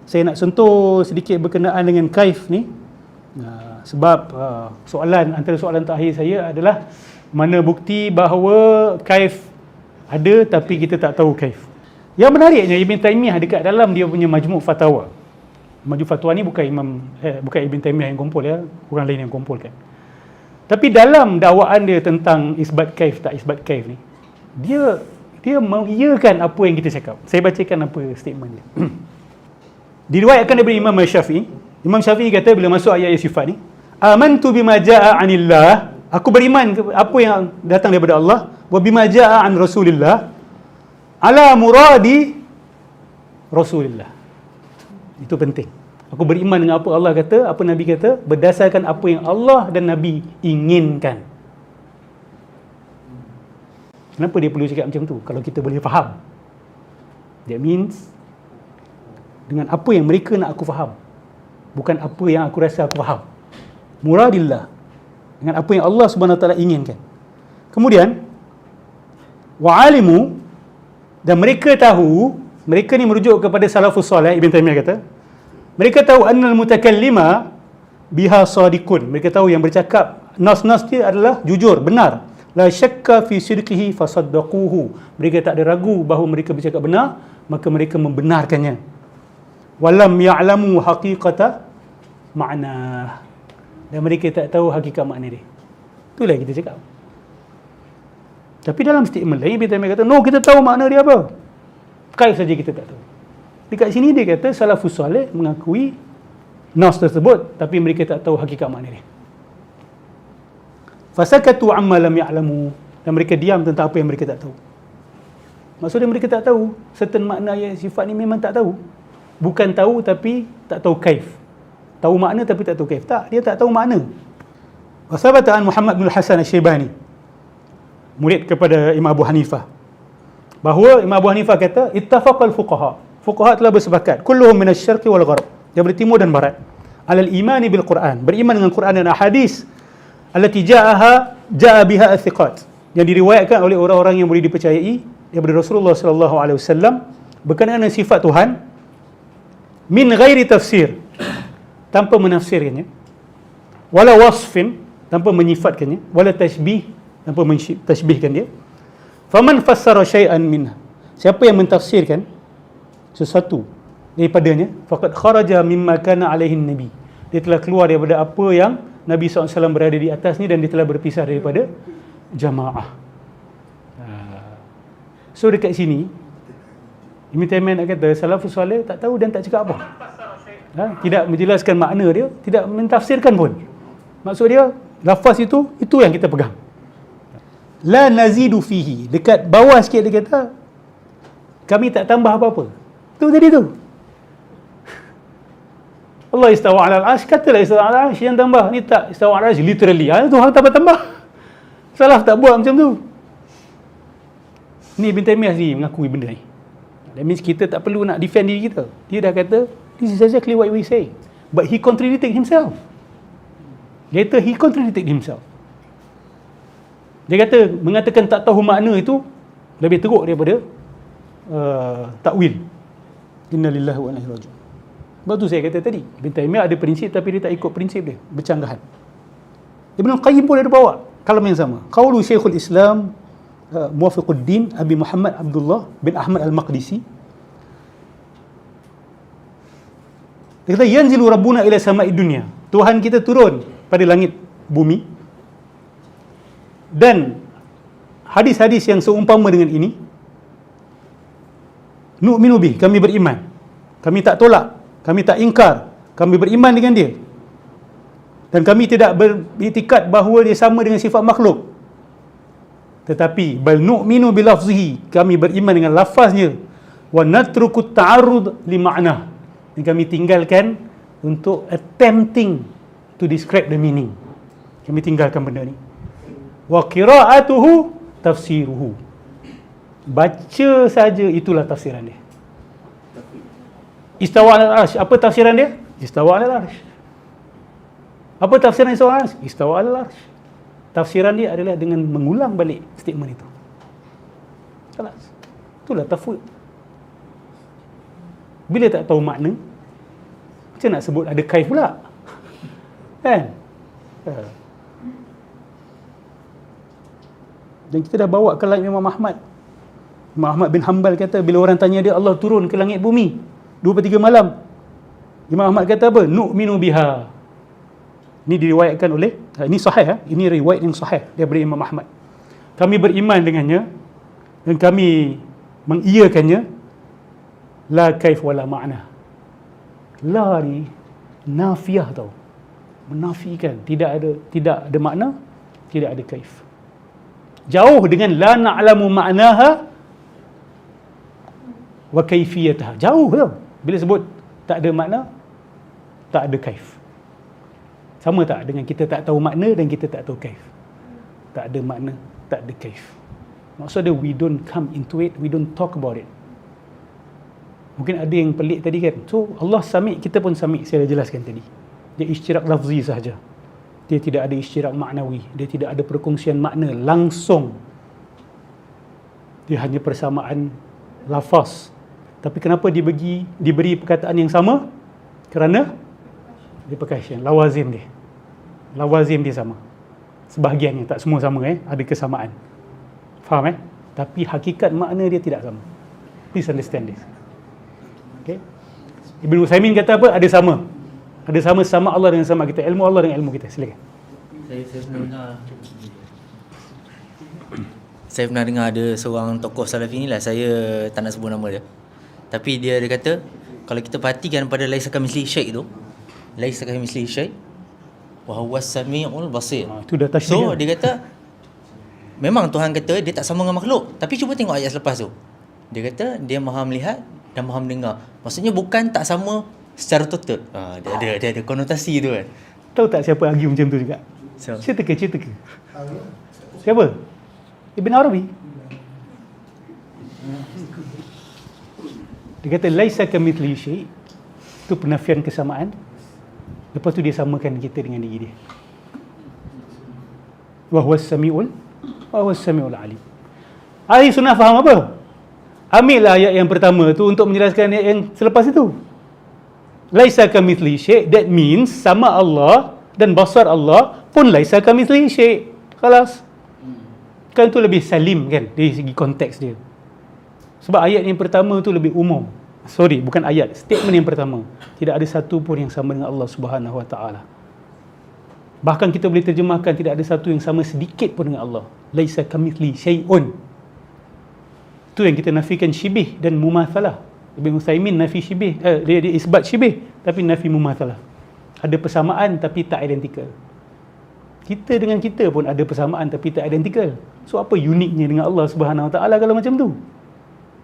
saya nak sentuh sedikit berkenaan dengan kaif ni. Sebab antara soalan terakhir saya adalah mana bukti bahawa kaif ada tapi kita tak tahu kaif. Yang menariknya Ibn Taymiyah dekat dalam dia punya Majmu' Fatawa. Majmu' Fatwa ni bukan Ibn Taymiyah yang kumpul ya, orang lain yang kumpulkan. Tapi dalam dakwaan dia tentang isbat kaif tak isbat kaif ni, dia mengiyakan apa yang kita cakap. Saya bacakan apa statement dia. Diriwayatkan daripada Imam Syafi'i. Imam Syafi'i kata bila masuk ayat sifat ni, amantu bima jaa 'anillah, aku beriman apa yang datang daripada Allah, wa bima jaa 'an Rasulillah ala muradi Rasulillah. Itu penting. Aku beriman dengan apa Allah kata, apa Nabi kata, berdasarkan apa yang Allah dan Nabi inginkan. Kenapa dia perlu cakap macam tu? Kalau kita boleh faham, that means dengan apa yang mereka nak aku faham, bukan apa yang aku rasa aku faham. Muradillah, dengan apa yang Allah Subhanahu Wa Taala inginkan. Kemudian wa'alimu, dan mereka tahu, mereka ni merujuk kepada salafus soleh. Ibn Taymiyah kata mereka tahu annal mutakallima biha sadiqun, mereka tahu yang bercakap nas-nas dia adalah jujur, benar. La syakka fi sidqihi fasaddaquhu, mereka tak ada ragu bahawa mereka bercakap benar, maka mereka membenarkannya. Walam ya'lamu haqiqata ma'na, dan mereka tak tahu hakikat makna dia. Itulah yang kita cakap. Tapi dalam statement lain Ibn Taymiyah kata, no, kita tahu makna dia apa, kaif saja kita tak tahu. Dekat sini dia kata salafus soleh mengakui nas tersebut, tapi mereka tak tahu hakikat makna dia. Fasakatu amma lam ya'lamu, dan mereka diam tentang apa yang mereka tak tahu. Maksudnya mereka tak tahu certain makna ayat sifat ni, memang tak tahu. Bukan tahu tapi tak tahu kaif. Tahu makna tapi tak tahu kaif. Tak, dia tak tahu makna. Wasabata an Muhammad bin Hasan Asy-Syaibani, murid kepada Imam Abu Hanifah, bahawa Imam Abu Hanifah kata ittafaqal fuqaha, fuqaha telah bersepakat, kulluhum minasy-syarqi wal gharb, daripada timur dan barat, alal imani bil Quran, beriman dengan Quran dan hadis, allati jaa biha athiqat, yang diriwayatkan oleh orang-orang yang boleh dipercayai daripada Rasulullah sallallahu alaihi wasallam berkenaan dengan sifat Tuhan, min ghairi tafsir, tanpa menafsirkannya, wala wasfin, tanpa menyifatkannya, wala tashbih, tanpa mentashbihkan dia. Faman fassara syai'an minha, siapa yang mentafsirkan sesuatu daripadanya, faqad kharaja mimma kana alaihi nabi, dia telah keluar daripada apa yang Nabi SAW berada di atas ni, dan dia telah berpisah daripada jamaah. So dekat sini Ibn Taymiyah nak kata salafus soleh tak tahu dan tak cakap apa, tidak menjelaskan makna dia, tidak mentafsirkan pun. Maksud dia lafaz itu yang kita pegang. La nazidu fihi, dekat bawah sikit dia kata kami tak tambah apa-apa. Tu tadi tu, Allah istawa ala al-arsh, katalah istawa ala al-arsh, yang tambah ni tak istawa ala al-arsh literally. Tu hang tambah-tambah. Salaf tak buat macam tu. Ni Ibn Taymiyah sendiri mengakui benda ni. That means kita tak perlu nak defend diri kita. Dia dah kata this is exactly what we say, but he contradicted himself. Later he contradicted himself. Dia kata mengatakan tak tahu makna itu lebih teruk daripada takwil. Inna lillahi wa inna ilaihi raji'un. Sebab tu saya kata tadi, Ibn Taymiyah ada prinsip tapi dia tak ikut prinsip dia, bercanggahan. Ibn Qayyim pun ada bawa kalam yang sama. Qaulu Syekhul Islam Muwafiquddin Abi Muhammad Abdullah bin Ahmad Al-Maqdisi, dia kata yanzilu rabbuna ila sama'id dunya, Tuhan kita turun pada langit bumi, dan hadis-hadis yang seumpama dengan ini, nu'minu bih, kami beriman, kami tak tolak, kami tak ingkar, kami beriman dengan dia, dan kami tidak beriktikad bahawa dia sama dengan sifat makhluk. Tetapi bal nu'minu bilafzihi, kami beriman dengan lafaznya, wa natruku ta'arrud li ma'na, dan kami tinggalkan untuk attempting to describe the meaning. Kami tinggalkan benda ni. Wa qira'atuhu tafsiruhu, baca saja itulah tafsiran dia. Istawa alal arsh, apa tafsiran dia? Istawa alal arsh. Apa tafsiran istawa alal arsh? Istawa alal arsh. Tafsiran dia adalah dengan mengulang balik statement itu. Salah. Itulah tafwid. Bila tak tahu makna, Macam nak sebut ada kaif pula? Kan? Dan kita dah bawa ke langit Imam Ahmad. Imam Ahmad bin Hanbal kata, bila orang tanya dia, Allah turun ke langit bumi 2/3 malam. Imam Ahmad kata apa? Nu'minu biha. Ini diriwayatkan oleh, ini sahih, ini riwayat yang sahih daripada Imam Ahmad. Kami beriman dengannya dan kami mengiyakannya. La kaif wala ma'na. La ni nafiah tau. Menafikan, tidak ada makna, tidak ada kaif. Jauh dengan la na'lamu ma'naha wa kaifiyataha. Jauh tau. Bila sebut tak ada makna, tak ada kaif. Sama tak dengan kita tak tahu makna dan kita tak tahu kaif? Tak ada makna, tak ada kaif. Maksudnya we don't come into it, we don't talk about it. Mungkin ada yang pelik tadi kan. So Allah samik, kita pun samik, saya dah jelaskan tadi. Dia isyirak lafzi sahaja. Dia tidak ada isyirak maknawi. Dia tidak ada perkongsian makna langsung. Dia hanya persamaan lafaz. Tapi kenapa diberi perkataan yang sama? Kerana repercussion, lawazim dia. Lawazim dia sama. Sebahagiannya, tak semua sama ada kesamaan. Faham Tapi hakikat makna dia tidak sama. Please understand this. Okay? Ibn Uthaymin kata apa? Ada sama. Ada sama Allah dengan sama kita. Ilmu Allah dengan ilmu kita. Silakan. Saya pernah dengar ada seorang tokoh Salafi ni lah, saya tak nak sebut nama dia. Tapi dia kata, kalau kita perhatikan pada laisa kamitslihi syai' tu, laisa kamitslihi syai' wa huwas samiul basir. Itu dah tasyrik. So dia kata memang Tuhan kata dia tak sama dengan makhluk, tapi cuba tengok ayat selepas tu. Dia kata dia Maha melihat dan Maha mendengar. Maksudnya bukan tak sama secara total. Dia ada konotasi tu kan. Tahu tak siapa argue macam tu juga? So, Cerita ke? Siapa? Ibn Arabi. Dia kata laisa kamitslihi syai'. Itu penafian kesamaan. Lepas tu dia samakan kita dengan diri dia. Wa huwas samiul alim. Ahli sunnah faham apa? Ambillah ayat yang pertama tu untuk menjelaskan ayat yang selepas itu. Laisa kamitslihi syai', that means sama Allah dan basar Allah pun laisa kamitslihi syai'. Khalas. Kan tu lebih salim kan dari segi konteks dia. Sebab ayat yang pertama tu lebih umum. Sorry, bukan ayat, statement yang pertama. Tidak ada satu pun yang sama dengan Allah Subhanahu Wa Taala. Bahkan kita boleh terjemahkan tidak ada satu yang sama sedikit pun dengan Allah. Laisa kamitslihi syai'un. Itu yang kita nafikan syibih dan mumatsalah. Ibn Uthaymin nafi syibih, dia isbat syibih tapi nafi mumatsalah. Ada persamaan tapi tak identical. Kita dengan kita pun ada persamaan tapi tak identical. So apa uniknya dengan Allah Subhanahu Wa Taala kalau macam tu?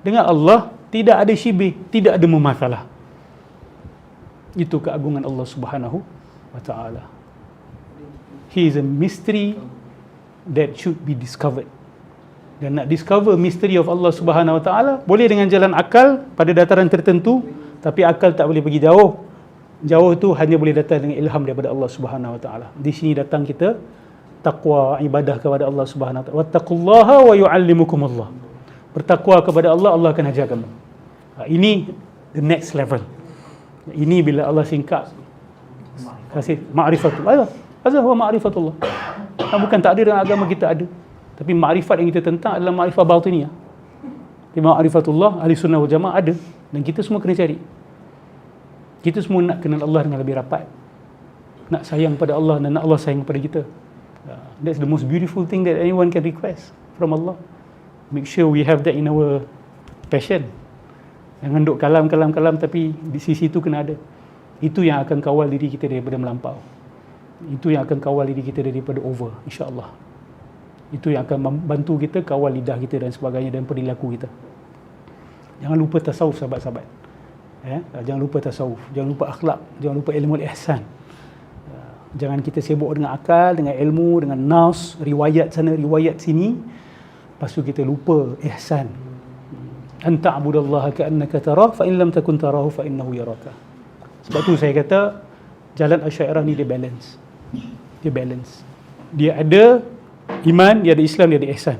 Dengan Allah tidak ada syibih, tidak ada mumatsalah. Itu keagungan Allah Subhanahu Wa Taala. He is a mystery that should be discovered. Dan nak discover mystery of Allah Subhanahu Wa Taala boleh dengan jalan akal pada dataran tertentu, tapi akal tak boleh pergi jauh. Jauh tu hanya boleh datang dengan ilham daripada Allah Subhanahu Wa Taala. Di sini datang kita takwa ibadah kepada Allah Subhanahu Wa Taala. Wattaqullaha wa yu'allimukumullah. Bertakwa kepada Allah, Allah akan ajar kamu. Ini the next level. Ini bila Allah singkat kasih ma'rifatullah. Azza huwa ma'rifatullah. Bukan tak ada dalam agama kita ada. Tapi makrifat yang kita tentang adalah makrifat batiniyah. Di ma'rifatullah, ahli sunnah wal jamaah ada. Dan kita semua kena cari. Kita semua nak kenal Allah dengan lebih rapat. Nak sayang pada Allah dan nak Allah sayang pada kita. That's the most beautiful thing that anyone can request from Allah. Make sure we have that in our passion. Jangan duk kalam tapi di sisi itu kena ada. Itu yang akan kawal diri kita daripada melampau. Itu yang akan kawal diri kita daripada over, insya-Allah. Itu yang akan membantu kita kawal lidah kita dan sebagainya dan perilaku kita. Jangan lupa tasawuf sahabat-sahabat. Jangan lupa tasawuf, jangan lupa akhlak, jangan lupa ilmu ihsan. Jangan kita sibuk dengan akal, dengan ilmu, dengan nas, riwayat sana, riwayat sini. Lepas tu kita lupa ihsan. Anta abudallaha ka'annaka tarah fa in lam takun tarahu fa innahu yaraka. Sebab tu saya kata jalan Asy'ariyah ni dia balance. Dia balance. Dia ada iman, dia ada Islam, dia ada ihsan.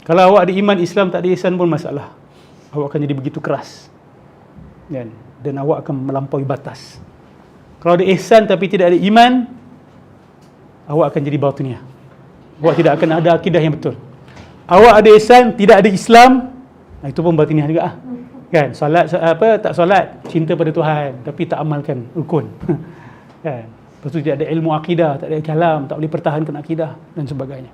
Kalau awak ada iman, Islam, tak ada ihsan pun masalah. Awak akan jadi begitu keras. kan? Dan awak akan melampaui batas. Kalau ada ihsan tapi tidak ada iman, awak akan jadi batiniah. Awak tidak akan ada akidah yang betul. Awak ada ihsan, tidak ada Islam, itu pun batiniah juga ah. Kan? Solat tak solat, cinta pada Tuhan tapi tak amalkan rukun. Kan? Lepas tu tidak ada ilmu akidah, tak ada kalam, tak boleh pertahankan akidah dan sebagainya.